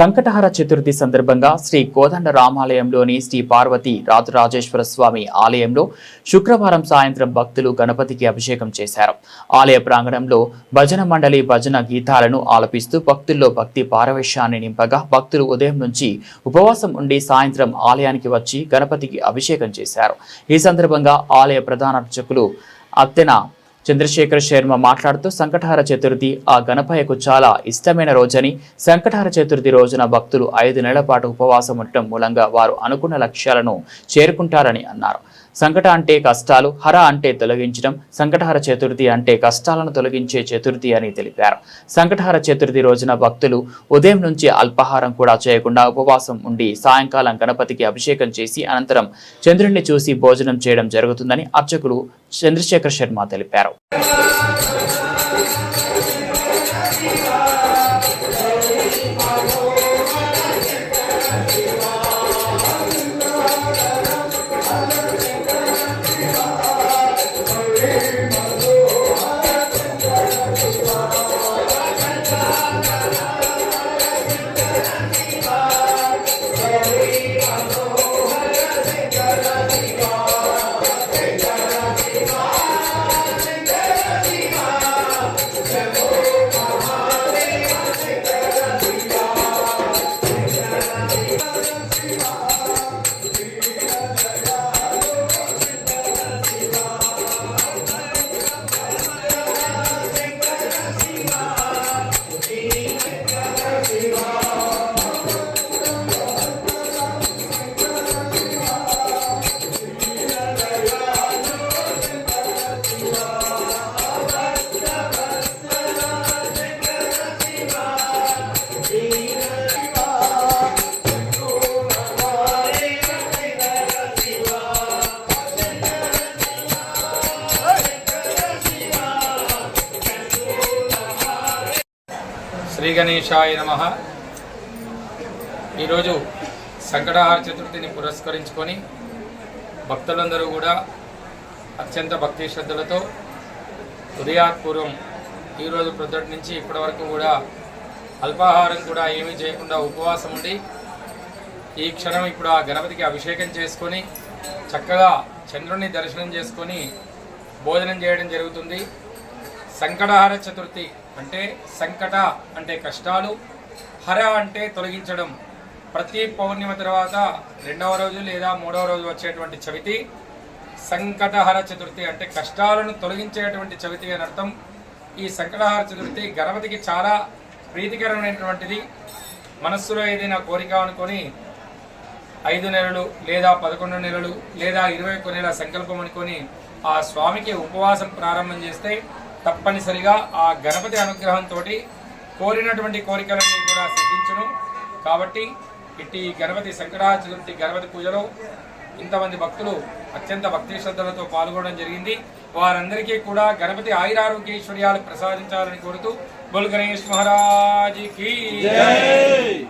సంకటహర చతుర్థి సందర్భంగా శ్రీ కోదండ రామాలయంలోని శ్రీ పార్వతి రాజరాజేశ్వర స్వామి ఆలయంలో శుక్రవారం సాయంత్రం భక్తులు గణపతికి అభిషేకం చేశారు. ఆలయ ప్రాంగణంలో భజన మండలి భజన గీతాలను ఆలపిస్తూ భక్తుల్లో భక్తి పారవేశాన్ని నింపగా భక్తులు ఉదయం నుంచి ఉపవాసం ఉండి సాయంత్రం ఆలయానికి వచ్చి గణపతికి అభిషేకం చేశారు. ఈ సందర్భంగా ఆలయ ప్రధాన అర్చకులు అత్తెన చంద్రశేఖర్ శర్మ మాట్లాడుతూ సంకటహర చతుర్థి ఆ గణపయ్యకు చాలా ఇష్టమైన రోజని, సంకటహర చతుర్థి రోజున భక్తులు 5 నెలల పాటు ఉపవాసం ఉండటం మూలంగా వారు అనుకున్న లక్ష్యాలను చేరుకుంటారని అన్నారు. సంకట అంటే కష్టాలు, హర అంటే తొలగించడం, సంకటహర చతుర్థి అంటే కష్టాలను తొలగించే చతుర్థి అని తెలిపారు. సంకటహర చతుర్థి రోజున భక్తులు ఉదయం నుంచి అల్పాహారం కూడా చేయకుండా ఉపవాసం ఉండి సాయంకాలం గణపతికి అభిషేకం చేసి అనంతరం చంద్రుడిని చూసి భోజనం చేయడం జరుగుతుందని అర్చకులు చంద్రశేఖర్ శర్మ తెలిపారు. శ్రీ గణేశాయ నమః. ఈరోజు సంకటహర చతుర్థిని పురస్కరించుకొని భక్తులందరూ కూడా అత్యంత భక్తి శ్రద్ధలతో ఉదయాత్పూర్వం ఈరోజు ప్రొద్దుటి నుంచి ఇప్పటి వరకు కూడా అల్పాహారం కూడా ఏమీ చేయకుండా ఉపవాసం ఉండి ఈ క్షణం ఇప్పుడు ఆ గణపతికి అభిషేకం చేసుకొని చక్కగా చంద్రుని దర్శనం చేసుకొని భోజనం చేయడం జరుగుతుంది. సంకటహర చతుర్థి అంటే సంకట అంటే కష్టాలు, హర అంటే తొలగించడం. ప్రతి పౌర్ణిమ తర్వాత 2వ రోజు లేదా 3వ రోజు వచ్చేటువంటి చవితి సంకటహర చతుర్థి అంటే కష్టాలను తొలగించేటువంటి చవితి అని అర్థం. ఈ సంకటహర చతుర్థి గణపతికి చాలా ప్రీతికరమైనటువంటిది. మనస్సులో ఏదైనా కోరిక అనుకొని 5 నెలలు లేదా 11 నెలలు లేదా 21 నెలల సంకల్పం అనుకొని ఆ స్వామికి ఉపవాసం ప్రారంభం చేస్తే తప్పనిసరిగా ఆ గణపతి అనుగ్రహంతో కోరినటువంటి కోరికలన్నీ కూడా సిద్ధించును. కాబట్టి ఇట్టి గణపతి సంకటహర చతుర్థి గణపతి పూజలో ఇంతమంది భక్తులు అత్యంత భక్తి శ్రద్ధలతో పాల్గొనడం జరిగింది. వారందరికీ కూడా గణపతి ఆయురారోగ్య ఐశ్వర్యాలు ప్రసాదించాలని కోరుతూ బోల్ గణేష్ మహారాజ్ కీ జై.